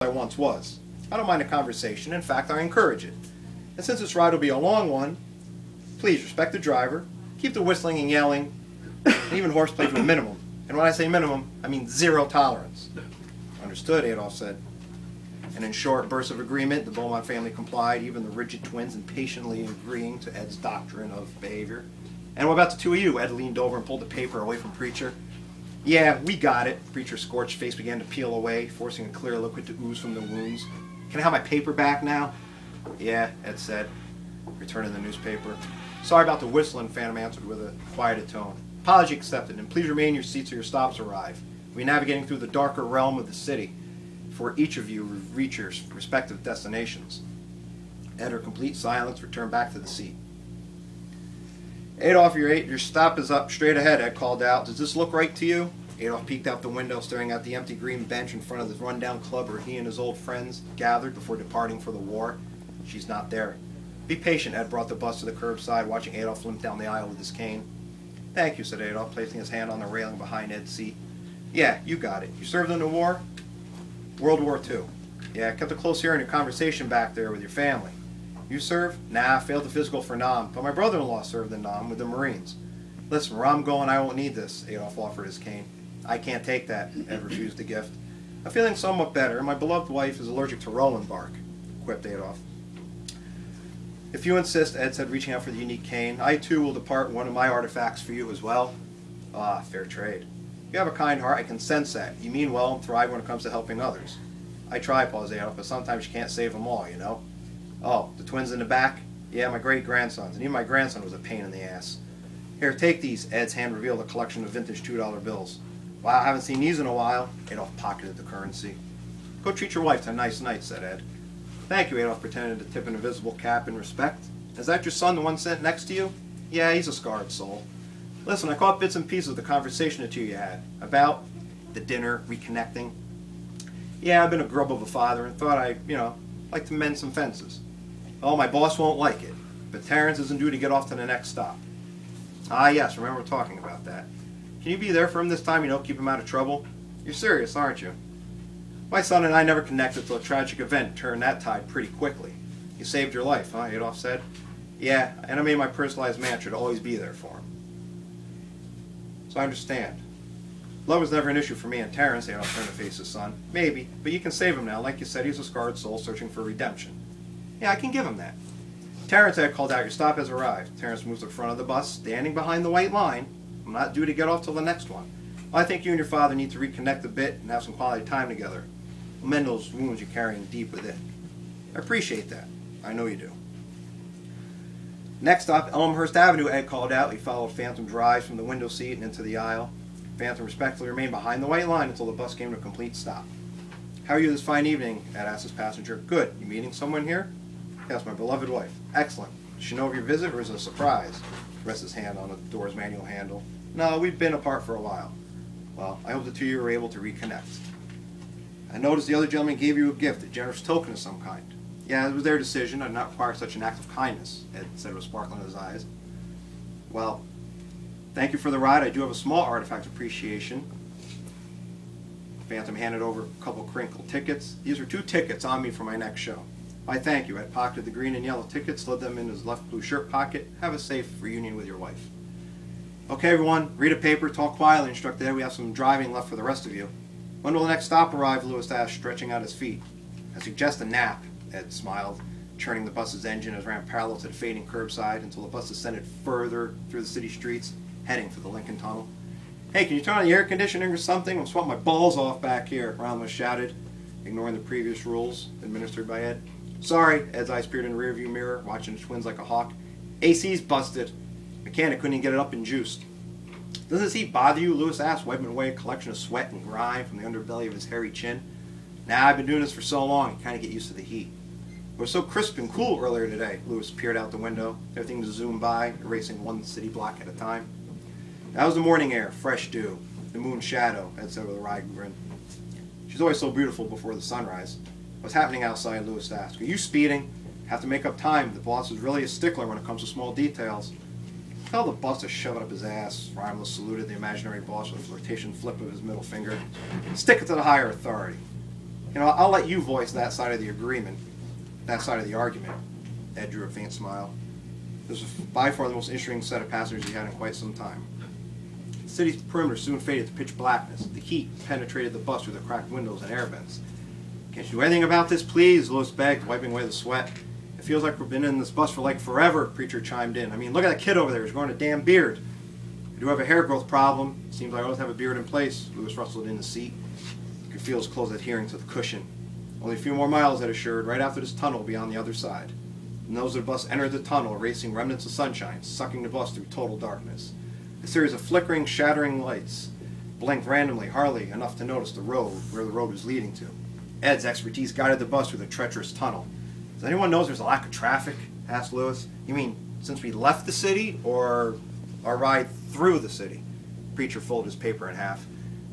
I once was. I don't mind a conversation. In fact, I encourage it. And since this ride will be a long one, please respect the driver, keep the whistling and yelling, and even horseplay to a minimum. And when I say minimum, I mean zero tolerance. Understood, Adolf said. And in short bursts of agreement, the Beaumont family complied, even the rigid twins impatiently agreeing to Ed's doctrine of behavior. And what about the two of you? Ed leaned over and pulled the paper away from Preacher. Yeah, we got it. Preacher's scorched face began to peel away, forcing a clear liquid to ooze from the wounds. Can I have my paper back now? Yeah, Ed said, returning the newspaper. Sorry about the whistling, Phantom answered with a quieted tone. Apology accepted, and please remain in your seats till your stops arrive. We're navigating through the darker realm of the city, before each of you reach your respective destinations. Ed, her complete silence, returned back to the seat. Adolf, your stop is up straight ahead, Ed called out. Does this look right to you? Adolf peeked out the window, staring at the empty green bench in front of the rundown club where he and his old friends gathered before departing for the war. She's not there. Be patient, Ed brought the bus to the curbside, watching Adolf limp down the aisle with his cane. Thank you, said Adolf, placing his hand on the railing behind Ed's seat. Yeah, you got it. You served in the war? World War II. Yeah, kept a close ear on your conversation back there with your family. You serve? Nah, failed the physical for Nam, but my brother-in-law served in Nam with the Marines. Listen, where I'm going, I won't need this, Adolf offered his cane. I can't take that, Ed refused the gift. I'm feeling somewhat better, and my beloved wife is allergic to rolling bark, quipped Adolf. If you insist, Ed said, reaching out for the unique cane, I too will depart one of my artifacts for you as well. Ah, fair trade. You have a kind heart, I can sense that. You mean well and thrive when it comes to helping others. I try, paused Adolf, but sometimes you can't save them all, you know. Oh, the twins in the back? Yeah, my great-grandsons, and even my grandson was a pain in the ass. Here, take these. Ed's hand revealed a collection of vintage $2 bills. Wow, I haven't seen these in a while. Adolf pocketed the currency. Go treat your wife to a nice night, said Ed. Thank you, Adolf pretended to tip an invisible cap in respect. Is that your son, the one sitting next to you? Yeah, he's a scarred soul. Listen, I caught bits and pieces of the conversation the two you had. About the dinner, reconnecting. Yeah, I've been a grub of a father and thought I'd, like to mend some fences. Oh, my boss won't like it, but Terrence isn't due to get off to the next stop. Ah, yes, remember talking about that. Can you be there for him this time, keep him out of trouble? You're serious, aren't you? My son and I never connected till a tragic event turned that tide pretty quickly. You saved your life, huh, Adolf said. Yeah, and I made my personalized mantra to always be there for him. So I understand. Love was never an issue for me and Terrence, Adolf turned to face his son. Maybe, but you can save him now. Like you said, he's a scarred soul searching for redemption. Yeah, I can give him that. Terrence had called out, your stop has arrived. Terrence moved to the front of the bus, standing behind the white line. I'm not due to get off till the next one. Well, I think you and your father need to reconnect a bit and have some quality time together. We'll mend those wounds you're carrying deep within. I appreciate that. I know you do. Next stop, Elmhurst Avenue, Ed called out. He followed Phantom's rise from the window seat and into the aisle. Phantom respectfully remained behind the white line until the bus came to a complete stop. How are you this fine evening? Ed asked his passenger. Good. You meeting someone here? Yes, my beloved wife. Excellent. Does she know of your visit or is it a surprise? He rested his hand on the door's manual handle. No, we've been apart for a while. Well, I hope the two of you were able to reconnect. I noticed the other gentleman gave you a gift, a generous token of some kind. Yeah, it was their decision. I did not require such an act of kindness, Ed said with a sparkle in his eyes. Well, thank you for the ride. I do have a small artifact appreciation. Phantom handed over a couple crinkled tickets. These are 2 tickets on me for my next show. Why, thank you. Ed pocketed the green and yellow tickets, slid them in his left blue shirt pocket. Have a safe reunion with your wife. Okay, everyone, read a paper, talk quietly, instructed Ed. We have some driving left for the rest of you. When will the next stop arrive? Lewis asked, stretching out his feet. I suggest a nap, Ed smiled, churning the bus's engine as it ran parallel to the fading curbside until the bus descended further through the city streets, heading for the Lincoln Tunnel. Hey, can you turn on the air conditioning or something? I'm sweating my balls off back here, Ramos shouted, ignoring the previous rules administered by Ed. Sorry, Ed's eyes peered in the rearview mirror, watching the twins like a hawk. AC's busted. Mechanic couldn't even get it up and juiced. Does this heat bother you? Lewis asked, wiping away a collection of sweat and grime from the underbelly of his hairy chin. Nah, I've been doing this for so long, you kind of get used to the heat. It was so crisp and cool earlier today. Lewis peered out the window. Everything zoomed by, erasing one city block at a time. That was the morning air, fresh dew, the moon's shadow, Ed said with a wry grin. She's always so beautiful before the sunrise. What's happening outside? Lewis asked. Are you speeding? Have to make up time. The boss is really a stickler when it comes to small details. Tell the boss to shove it up his ass. Ramos saluted the imaginary boss with a flirtation flip of his middle finger. Stick it to the higher authority. You know, I'll let you voice that side of the agreement, that side of the argument. Ed drew a faint smile. This was by far the most interesting set of passengers he had in quite some time. The city's perimeter soon faded to pitch blackness. The heat penetrated the bus through the cracked windows and air vents. "Can't you do anything about this, please?" Lewis begged, wiping away the sweat. "It feels like we've been in this bus for like forever," Preacher chimed in. "I mean, look at that kid over there. He's growing a damn beard." "I do have a hair growth problem. Seems like I always have a beard in place." Lewis rustled in the seat. He could feel his clothes adhering to the cushion. "Only a few more miles," Ed assured. "Right after this tunnel will be on the other side." The nose of the bus entered the tunnel, erasing remnants of sunshine, sucking the bus through total darkness. A series of flickering, shattering lights blinked randomly, hardly enough to notice the road, where the road was leading to. Ed's expertise guided the bus through the treacherous tunnel. "Does anyone know there's a lack of traffic?" asked Lewis. "You mean since we left the city, or our ride through the city?" Preacher folded his paper in half.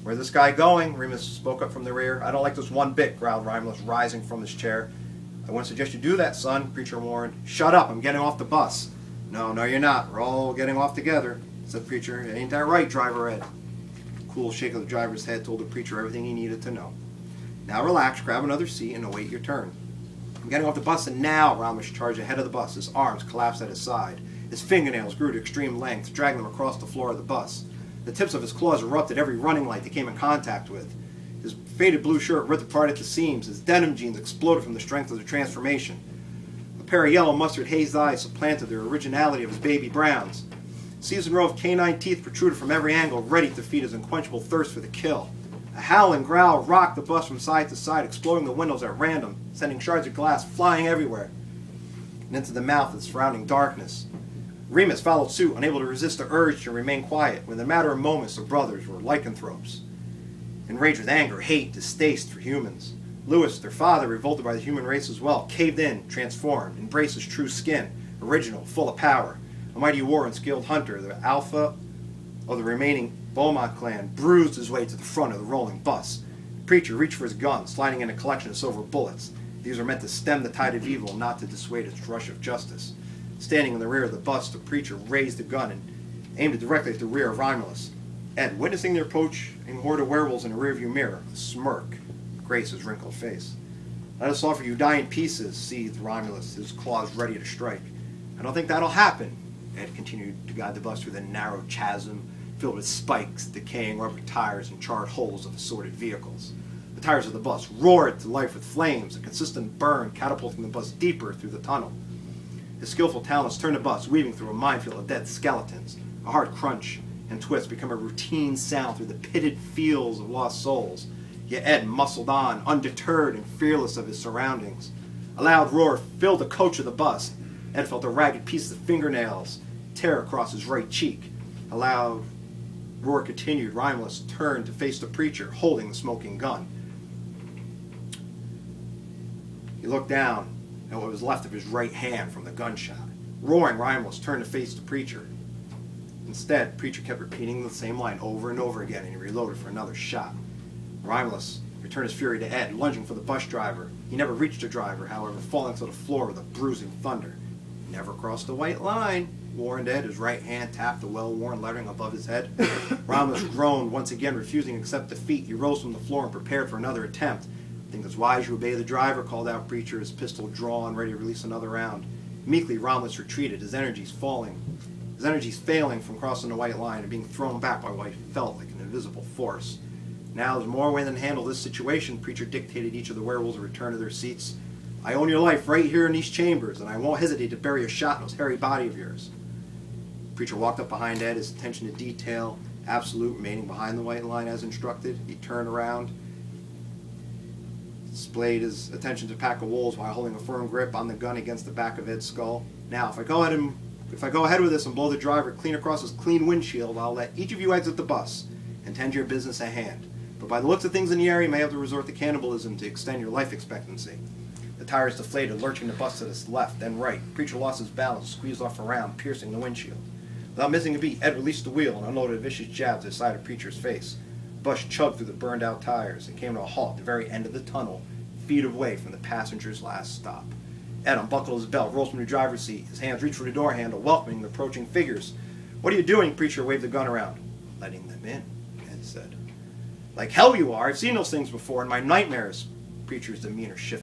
"Where's this guy going?" Remus spoke up from the rear. "I don't like this one bit," growled Romulus, rising from his chair. "I wouldn't suggest you do that, son," Preacher warned. "Shut up, I'm getting off the bus." No, you're not. We're all getting off together," said Preacher. "Ain't that right, Driver Ed?" A cool shake of the driver's head told the Preacher everything he needed to know. "Now relax, grab another seat, and await your turn." "I'm getting off the bus, and now," Romulus charged ahead of the bus. His arms collapsed at his side. His fingernails grew to extreme length, dragging them across the floor of the bus. The tips of his claws erupted every running light they came in contact with. His faded blue shirt ripped apart at the seams. His denim jeans exploded from the strength of the transformation. A pair of yellow mustard-hazed eyes supplanted the originality of his baby browns. A seasoned row of canine teeth protruded from every angle, ready to feed his unquenchable thirst for the kill. A howling growl rocked the bus from side to side, exploding the windows at random, sending shards of glass flying everywhere and into the mouth of the surrounding darkness. Remus followed suit, unable to resist the urge to remain quiet. Within a matter of moments, the brothers were lycanthropes, enraged with anger, hate, distaste for humans. Lewis, their father, revolted by the human race as well, caved in, transformed, embraced his true skin, original, full of power. A mighty warrior and skilled hunter, the alpha of the remaining Beaumont clan, bruised his way to the front of the rolling bus. The Preacher reached for his gun, sliding in a collection of silver bullets. These were meant to stem the tide of evil, not to dissuade its rush of justice. Standing in the rear of the bus, the Preacher raised the gun and aimed it directly at the rear of Romulus. Ed, witnessing their approaching horde of werewolves in a rearview mirror, a smirk graced his wrinkled face. "Let us offer you dying pieces," seethed Romulus, his claws ready to strike. "I don't think that'll happen." Ed continued to guide the bus through the narrow chasm filled with spikes, decaying rubber tires, and charred holes of assorted vehicles. The tires of the bus roared to life with flames, a consistent burn catapulting the bus deeper through the tunnel. His skillful talents turned the bus, weaving through a minefield of dead skeletons. A hard crunch and twist become a routine sound through the pitted fields of lost souls. Yet Ed muscled on, undeterred and fearless of his surroundings. A loud roar filled the coach of the bus. Ed felt a ragged piece of fingernails tear across his right cheek. A loud roar continued. Romulus turned to face the Preacher, holding the smoking gun. He looked down at what was left of his right hand from the gunshot. Roaring, Romulus turned to face the Preacher. Instead, Preacher kept repeating the same line over and over again, and he reloaded for another shot. Romulus returned his fury to Ed, lunging for the bus driver. He never reached the driver, however, falling to the floor with a bruising thunder. "Never cross the white line," warned Ed. His right hand tapped the well-worn lettering above his head. Romulus groaned, once again refusing to accept defeat. He rose from the floor and prepared for another attempt. "I think it's wise you obey the driver," called out Preacher, his pistol drawn, ready to release another round. Meekly, Romulus retreated, his energies failing from crossing the white line and being thrown back by what he felt like an invisible force. "Now there's more way than handle this situation," Preacher dictated each of the werewolves to return to their seats. "I own your life right here in these chambers, and I won't hesitate to bury a shot in those hairy body of yours." Preacher walked up behind Ed, his attention to detail absolute, remaining behind the white line as instructed. He turned around, displayed his attention to a pack of wolves while holding a firm grip on the gun against the back of Ed's skull. "Now, if I go ahead with this and blow the driver clean across his clean windshield, I'll let each of you exit the bus and tend to your business at hand. But by the looks of things in the area, you may have to resort to cannibalism to extend your life expectancy." The tires deflated, lurching the bus to the left, then right. Preacher lost his balance, squeezed off a round, piercing the windshield. Without missing a beat, Ed released the wheel and unloaded a vicious jab to the side of Preacher's face. The bus chugged through the burned-out tires and came to a halt at the very end of the tunnel, feet away from the passenger's last stop. Ed unbuckled his belt, rose from the driver's seat. His hands reached for the door handle, welcoming the approaching figures. "What are you doing?" Preacher waved the gun around. "Letting them in," Ed said. "Like hell you are. I've seen those things before in my nightmares." preacher's demeanor shifted.